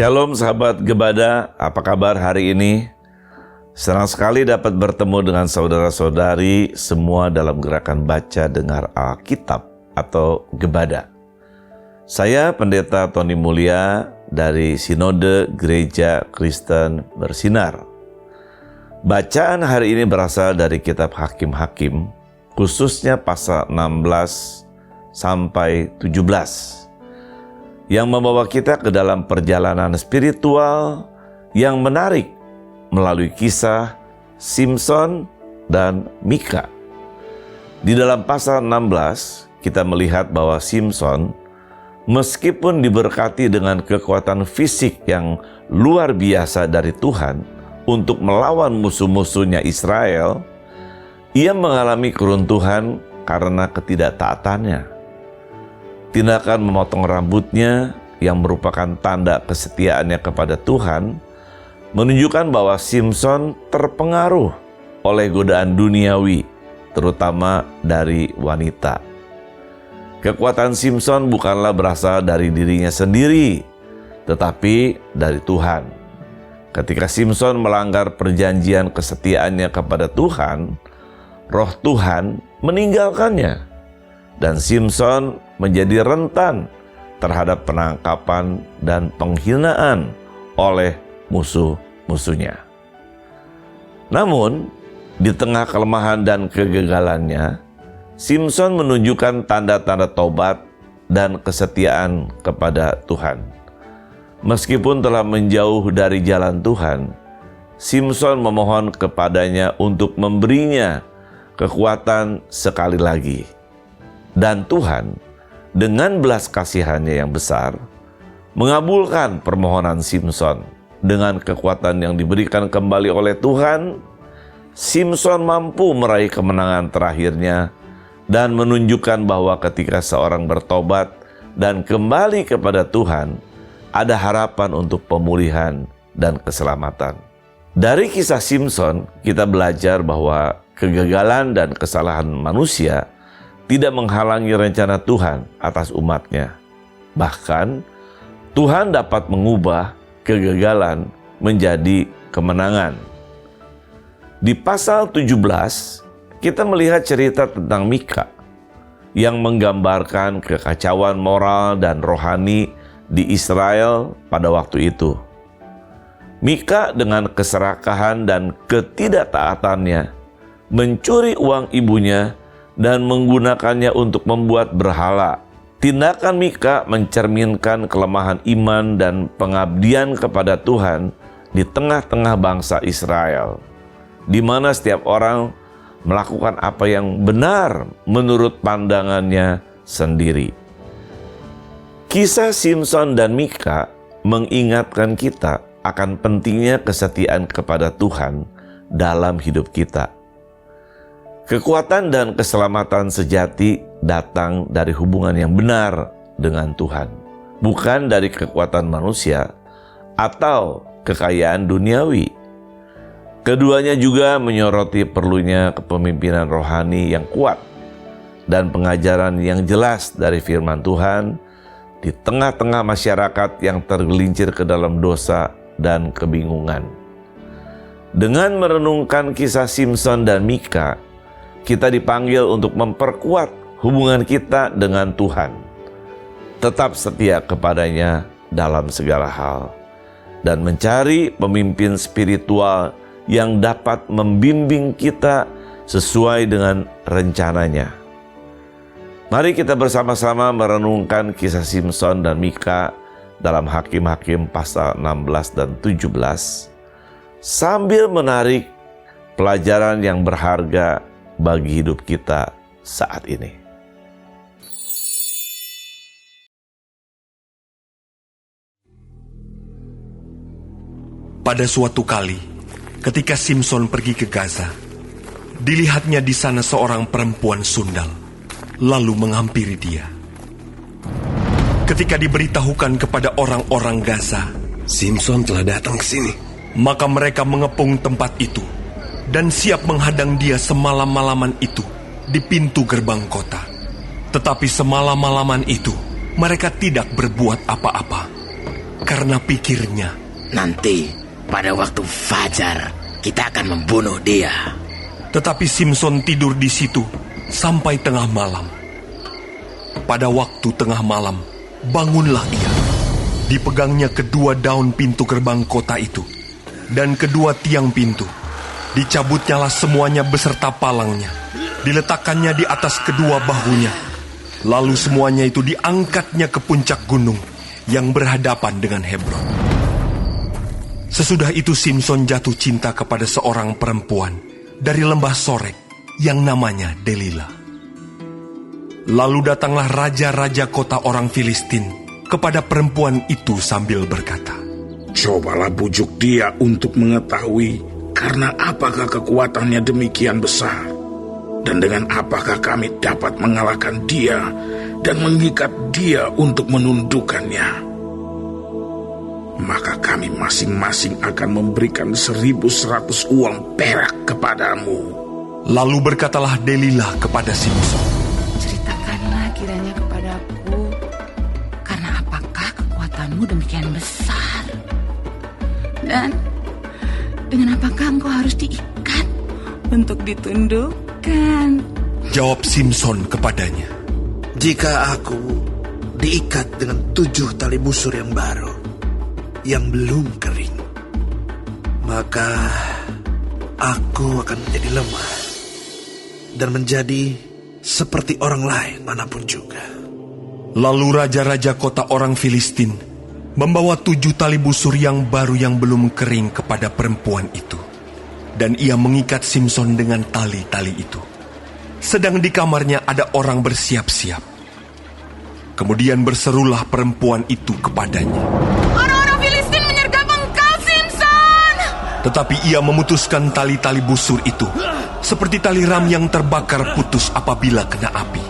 Shalom sahabat Gebada, apa kabar hari ini? Senang sekali dapat bertemu dengan saudara-saudari semua dalam gerakan baca dengar Alkitab atau Gebada. Saya Pendeta Tony Mulia dari Sinode Gereja Kristen Bersinar. Bacaan hari ini berasal dari kitab Hakim-Hakim, khususnya pasal 16 sampai 17. Yang membawa kita ke dalam perjalanan spiritual yang menarik melalui kisah Simson dan Mika. Di dalam pasal 16, kita melihat bahwa Simson, meskipun diberkati dengan kekuatan fisik yang luar biasa dari Tuhan untuk melawan musuh-musuhnya Israel, ia mengalami keruntuhan karena ketidaktaatannya. Tindakan memotong rambutnya yang merupakan tanda kesetiaannya kepada Tuhan menunjukkan bahwa Simson terpengaruh oleh godaan duniawi, terutama dari wanita. Kekuatan Simson bukanlah berasal dari dirinya sendiri, tetapi dari Tuhan. Ketika Simson melanggar perjanjian kesetiaannya kepada Tuhan, Roh Tuhan meninggalkannya. Dan Simson menjadi rentan terhadap penangkapan dan penghinaan oleh musuh-musuhnya. Namun, di tengah kelemahan dan kegagalannya, Simson menunjukkan tanda-tanda tobat dan kesetiaan kepada Tuhan. Meskipun telah menjauh dari jalan Tuhan, Simson memohon kepadanya untuk memberinya kekuatan sekali lagi. Dan Tuhan, dengan belas kasihannya yang besar, mengabulkan permohonan Simson. Dengan kekuatan yang diberikan kembali oleh Tuhan, Simson mampu meraih kemenangan terakhirnya dan menunjukkan bahwa ketika seorang bertobat dan kembali kepada Tuhan, ada harapan untuk pemulihan dan keselamatan. Dari kisah Simson, kita belajar bahwa kegagalan dan kesalahan manusia tidak menghalangi rencana Tuhan atas umatnya. Bahkan, Tuhan dapat mengubah kegagalan menjadi kemenangan. Di pasal 17, kita melihat cerita tentang Mika yang menggambarkan kekacauan moral dan rohani di Israel pada waktu itu. Mika dengan keserakahan dan ketidaktaatannya mencuri uang ibunya dan menggunakannya untuk membuat berhala. Tindakan Mika mencerminkan kelemahan iman dan pengabdian kepada Tuhan di tengah-tengah bangsa Israel, di mana setiap orang melakukan apa yang benar menurut pandangannya sendiri. Kisah Simson dan Mika mengingatkan kita akan pentingnya kesetiaan kepada Tuhan dalam hidup kita. Kekuatan dan keselamatan sejati datang dari hubungan yang benar dengan Tuhan, bukan dari kekuatan manusia atau kekayaan duniawi. Keduanya juga menyoroti perlunya kepemimpinan rohani yang kuat dan pengajaran yang jelas dari firman Tuhan di tengah-tengah masyarakat yang tergelincir ke dalam dosa dan kebingungan. Dengan merenungkan kisah Simson dan Mika, kita dipanggil untuk memperkuat hubungan kita dengan Tuhan, tetap setia kepadanya dalam segala hal, dan mencari pemimpin spiritual yang dapat membimbing kita sesuai dengan rencananya. Mari kita bersama-sama merenungkan kisah Simson dan Mika dalam Hakim-Hakim pasal 16 dan 17, sambil menarik pelajaran yang berharga bagi hidup kita saat ini. Pada suatu kali, ketika Simson pergi ke Gaza, dilihatnya di sana seorang perempuan sundal, lalu menghampiri dia. Ketika diberitahukan kepada orang-orang Gaza, Simson telah datang ke sini, maka mereka mengepung tempat itu dan siap menghadang dia semalam-malaman itu di pintu gerbang kota. Tetapi semalam-malaman itu mereka tidak berbuat apa-apa, karena pikirnya, nanti pada waktu fajar kita akan membunuh dia. tetapi Simson tidur di situ sampai tengah malam. Pada waktu tengah malam, bangunlah ia. Dipegangnya kedua daun pintu gerbang kota itu dan kedua tiang pintu. Dicabutnyalah semuanya beserta palangnya. Diletakkannya di atas kedua bahunya. Lalu semuanya itu diangkatnya ke puncak gunung yang berhadapan dengan Hebron. Sesudah itu Simson jatuh cinta kepada seorang perempuan dari lembah Sorek yang namanya Delilah. Lalu datanglah raja-raja kota orang Filistin kepada perempuan itu sambil berkata, Cobalah bujuk dia untuk mengetahui karena apakah kekuatannya demikian besar, dan dengan apakah kami dapat mengalahkan dia dan mengikat dia untuk menundukkannya. Maka kami masing-masing akan memberikan 1.100 uang perak kepadamu. Lalu berkatalah Delilah kepada Simson, Ceritakanlah kiranya kepadaku, karena apakah kekuatanmu demikian besar? Dan dengan apakah engkau harus diikat untuk ditundukkan? Jawab Simson kepadanya, Jika aku diikat dengan 7 tali busur yang baru, yang belum kering, maka aku akan menjadi lemah dan menjadi seperti orang lain manapun juga. Lalu raja-raja kota orang Filistin membawa 7 tali busur yang baru yang belum kering kepada perempuan itu. Dan ia mengikat Simson dengan tali-tali itu. Sedang di kamarnya ada orang bersiap-siap. Kemudian berserulah perempuan itu kepadanya, Orang-orang Filistin menyergap engkau, Simson! tetapi ia memutuskan tali-tali busur itu, seperti tali ram yang terbakar putus apabila kena api.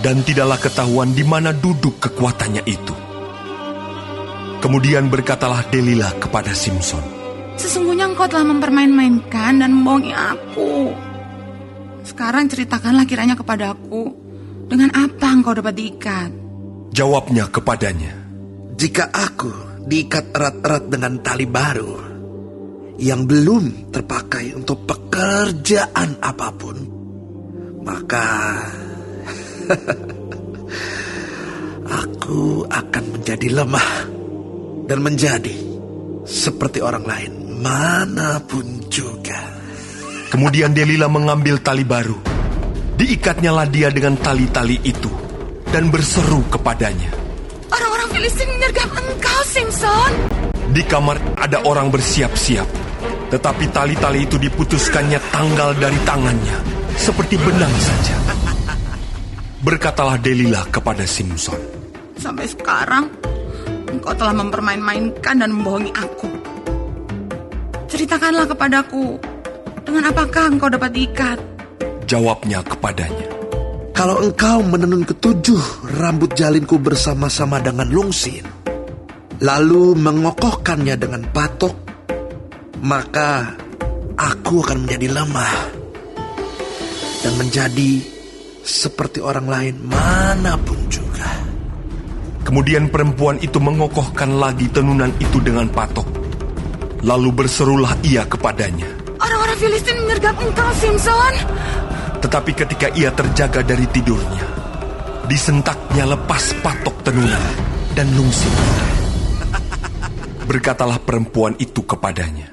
Dan tidaklah ketahuan di mana duduk kekuatannya itu. Kemudian berkatalah Delilah kepada Simson, Sesungguhnya engkau telah mempermain-mainkan dan membohongi aku. Sekarang ceritakanlah kiranya kepadaku, dengan apa engkau dapat diikat? Jawabnya kepadanya, Jika aku diikat erat-erat dengan tali baru yang belum terpakai untuk pekerjaan apapun, maka aku akan menjadi lemah dan menjadi seperti orang lain manapun juga. Kemudian Delilah mengambil tali baru. Diikatnyalah dia dengan tali-tali itu dan berseru kepadanya, Orang-orang Filistin menyergap engkau, Simson! Di kamar ada orang bersiap-siap, tetapi tali-tali itu diputuskannya tanggal dari tangannya, seperti benang saja. Berkatalah Delilah kepada Simson, Sampai sekarang, engkau telah mempermain-mainkan dan membohongi aku. Ceritakanlah kepadaku, dengan apakah engkau dapat diikat? Jawabnya kepadanya, Kalau engkau menenun ketujuh rambut jalinku bersama-sama dengan lungsin, lalu mengokohkannya dengan patok, maka aku akan menjadi lemah dan menjadi seperti orang lain manapun juga. Kemudian perempuan itu mengokohkan lagi tenunan itu dengan patok. Lalu berserulah ia kepadanya. Orang-orang Filistin menyergap engkau, Simson! Tetapi ketika ia terjaga dari tidurnya, disentaknya lepas patok tenunan dan lungsin. Berkatalah perempuan itu kepadanya,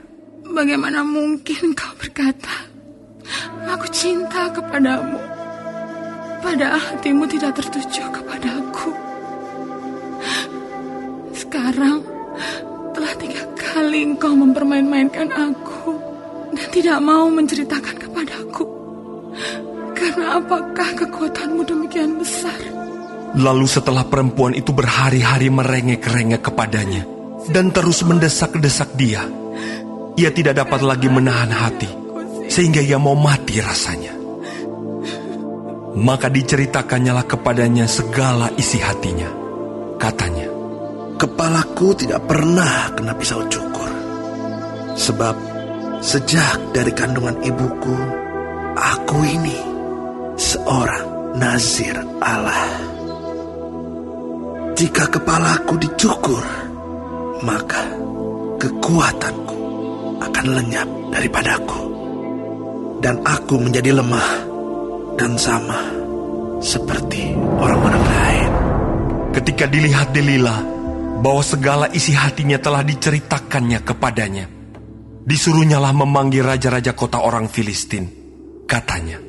Bagaimana mungkin kau berkata, aku cinta kepadamu, padahal hatimu tidak tertuju kepadaku. Sekarang telah 3 kali engkau mempermain-mainkan aku dan tidak mau menceritakan kepadaku. Karena apakah kekuatanmu demikian besar? Lalu setelah perempuan itu berhari-hari merengek-rengek kepadanya dan terus mendesak-desak dia, ia tidak dapat lagi menahan hati, sehingga ia mau mati rasanya. Maka diceritakannya kepadanya segala isi hatinya. Katanya, Kepalaku tidak pernah kena pisau cukur, sebab sejak dari kandungan ibuku, aku ini seorang nazir Allah. Jika kepalaku dicukur, maka kekuatanku akan lenyap daripadaku, dan aku menjadi lemah dan sama seperti orang-orang lain. Ketika dilihat Delila bahwa segala isi hatinya telah diceritakannya kepadanya, disuruhnyalah memanggil raja-raja kota orang Filistin. Katanya,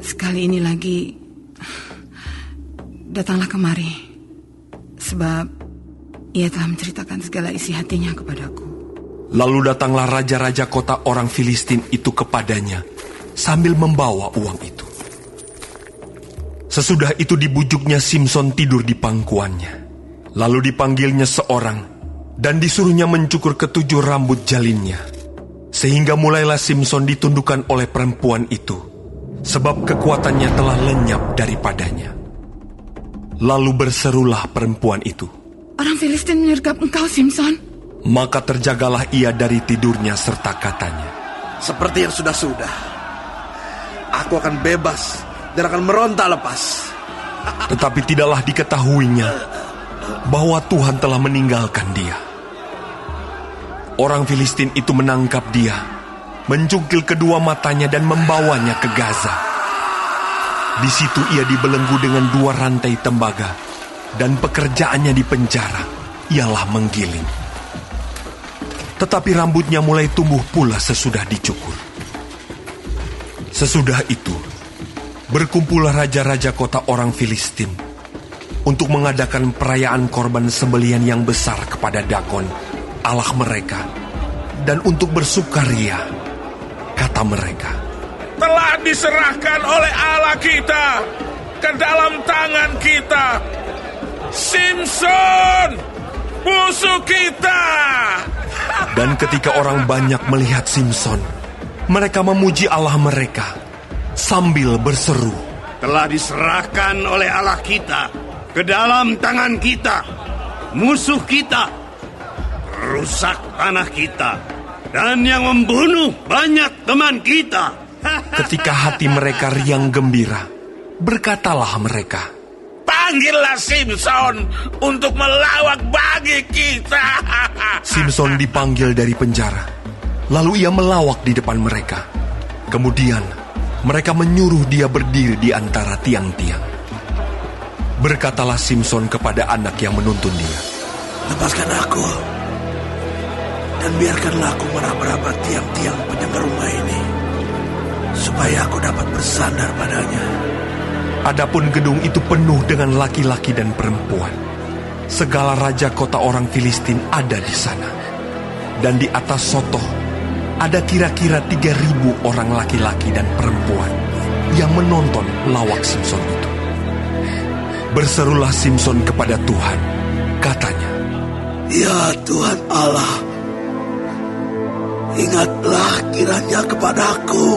Sekali ini lagi, datanglah kemari, sebab ia telah menceritakan segala isi hatinya kepadaku. lalu datanglah raja-raja kota orang Filistin itu kepadanya sambil membawa uang itu. Sesudah itu dibujuknya Simson tidur di pangkuannya. Lalu dipanggilnya seorang dan disuruhnya mencukur ketujuh rambut jalinnya. Sehingga mulailah Simson ditundukkan oleh perempuan itu, sebab kekuatannya telah lenyap daripadanya. Lalu berserulah perempuan itu, Orang Filistin menyergap engkau, Simson. maka terjagalah ia dari tidurnya serta katanya, Seperti yang sudah-sudah, aku akan bebas dan akan meronta lepas. tetapi tidaklah diketahuinya bahwa Tuhan telah meninggalkan dia. Orang Filistin itu menangkap dia, mencungkil kedua matanya dan membawanya ke Gaza. Di situ ia dibelenggu dengan 2 rantai tembaga, dan pekerjaannya di penjara ialah menggiling. Tetapi rambutnya mulai tumbuh pula sesudah dicukur. Sesudah itu, berkumpullah raja-raja kota orang Filistin untuk mengadakan perayaan korban sembelihan yang besar kepada Dagon, Allah mereka, dan untuk bersukaria. Kata mereka, Telah diserahkan oleh Allah kita ke dalam tangan kita. Simson, musuh kita. dan ketika orang banyak melihat Simson, mereka memuji Allah mereka sambil berseru, Telah diserahkan oleh Allah kita ke dalam tangan kita. Musuh kita rusak tanah kita, dan yang membunuh banyak teman kita. ketika hati mereka riang gembira, berkatalah mereka, Panggillah Simson untuk melawak bagi kita. Simson dipanggil dari penjara. Lalu ia melawak di depan mereka. Kemudian mereka menyuruh dia berdiri di antara tiang-tiang. Berkatalah Simson kepada anak yang menuntun dia, Lepaskan aku, dan biarkanlah aku meraba-raba tiang-tiang penyangga rumah ini, supaya aku dapat bersandar padanya. adapun gedung itu penuh dengan laki-laki dan perempuan. Segala raja kota orang Filistin ada di sana. Dan di atas sotoh ada kira-kira 3.000 orang laki-laki dan perempuan yang menonton lawak Simson itu. Berserulah Simson kepada Tuhan, katanya, Ya Tuhan Allah, ingatlah kiranya kepadaku,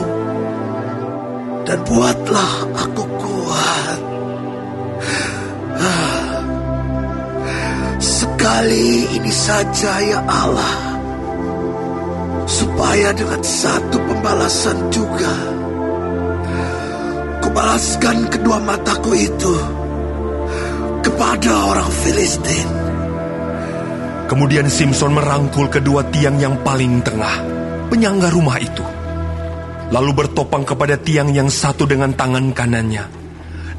dan buatlah aku kuat. Sekali ini saja ya Allah, supaya dengan satu pembalasan juga kubalaskan kedua mataku itu kepada orang Filistin. Kemudian Simson merangkul kedua tiang yang paling tengah, penyangga rumah itu. Lalu bertopang kepada tiang yang satu dengan tangan kanannya,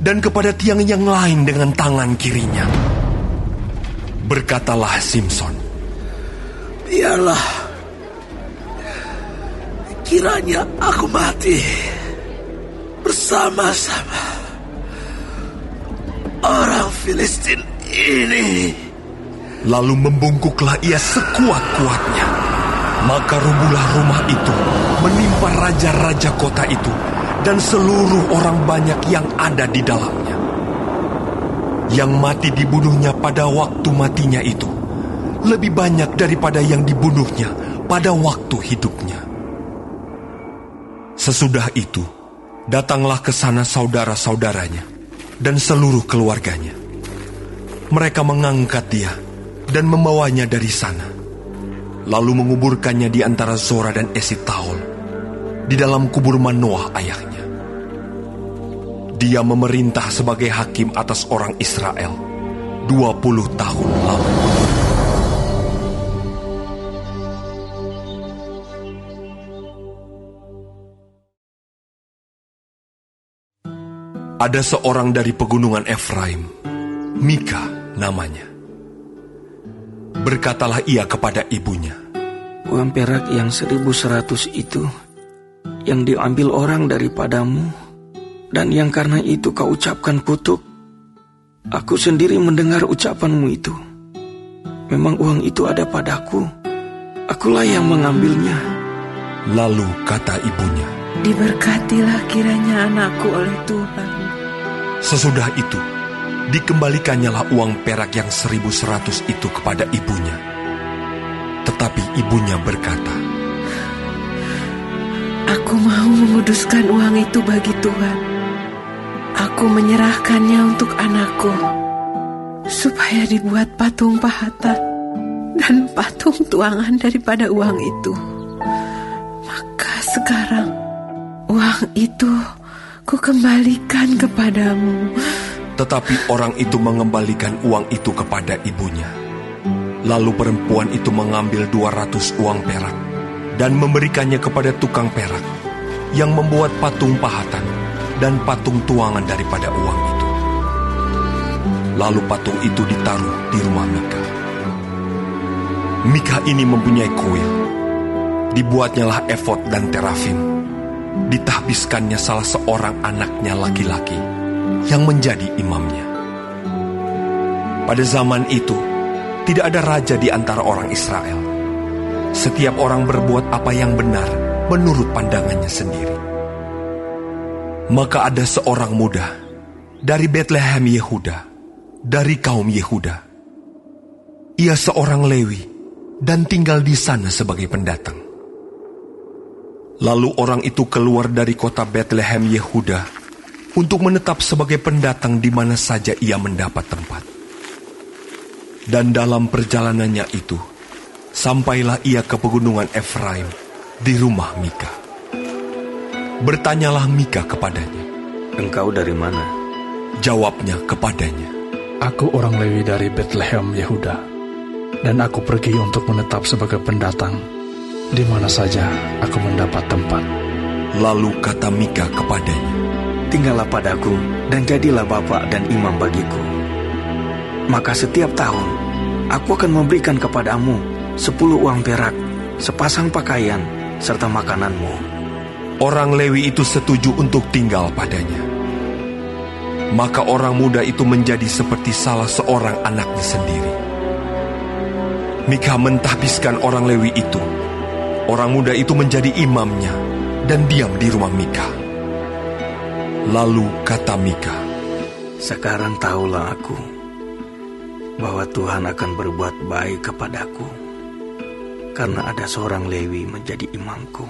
dan kepada tiang yang lain dengan tangan kirinya. Berkatalah Simson, Biarlah kiranya aku mati bersama-sama orang Filistin ini. Lalu membungkuklah ia sekuat-kuatnya. Maka rubuhlah rumah itu, menimpa raja-raja kota itu, dan seluruh orang banyak yang ada di dalamnya. Yang mati dibunuhnya pada waktu matinya itu lebih banyak daripada yang dibunuhnya pada waktu hidupnya. Sesudah itu, datanglah ke sana saudara-saudaranya dan seluruh keluarganya. Mereka mengangkat dia dan membawanya dari sana, lalu menguburkannya di antara Zora dan Esitaol, di dalam kubur Manoah ayahnya. Dia memerintah sebagai hakim atas orang Israel 20 tahun lamanya. Ada seorang dari pegunungan Efraim, Mika namanya. Berkatalah ia kepada ibunya, uang perak yang 1.100 itu yang diambil orang daripadamu, dan yang karena itu kau ucapkan kutuk. Aku sendiri mendengar ucapanmu itu. Memang uang itu ada padaku. Akulah yang mengambilnya. Lalu kata ibunya, diberkatilah kiranya anakku oleh Tuhan. sesudah itu dikembalikannya uang perak yang 1.100 itu kepada ibunya. Tetapi ibunya berkata, aku mau menguduskan uang itu bagi Tuhan. Aku menyerahkannya untuk anakku, supaya dibuat patung pahatan dan patung tuangan daripada uang itu. Maka sekarang uang itu kukembalikan kepadamu. Tetapi orang itu mengembalikan uang itu kepada ibunya. Lalu perempuan itu mengambil 200 uang perak dan memberikannya kepada tukang perak yang membuat patung pahatan dan patung tuangan daripada uang itu. Lalu patung itu ditaruh di rumah Mika. Mika ini mempunyai kuil. Dibuatnyalah efod dan terafim. Ditahbiskannya salah seorang anaknya laki-laki yang menjadi imamnya. Pada zaman itu, tidak ada raja di antara orang Israel. Setiap orang berbuat apa yang benar menurut pandangannya sendiri. Maka ada seorang muda dari Betlehem Yehuda, dari kaum Yehuda. Ia seorang Lewi dan tinggal di sana sebagai pendatang. Lalu orang itu keluar dari kota Betlehem Yehuda untuk menetap sebagai pendatang di mana saja ia mendapat tempat. Dan dalam perjalanannya itu, sampailah ia ke pegunungan Efraim di rumah Mika. Bertanyalah Mika kepadanya, engkau dari mana? Jawabnya kepadanya, aku orang Lewi dari Betlehem Yehuda, dan aku pergi untuk menetap sebagai pendatang di mana saja aku mendapat tempat. Lalu kata Mika kepadanya, tinggallah padaku dan jadilah bapak dan imam bagiku. Maka setiap tahun aku akan memberikan kepadamu 10 uang perak, sepasang pakaian, serta makananmu. Orang Lewi itu setuju untuk tinggal padanya. Maka orang muda itu menjadi seperti salah seorang anaknya sendiri. Mika mentahbiskan orang Lewi itu. Orang muda itu menjadi imamnya dan diam di rumah Mika. Lalu kata Mika, sekarang tahulah aku bahwa Tuhan akan berbuat baik kepadaku, karena ada seorang Lewi menjadi imamku.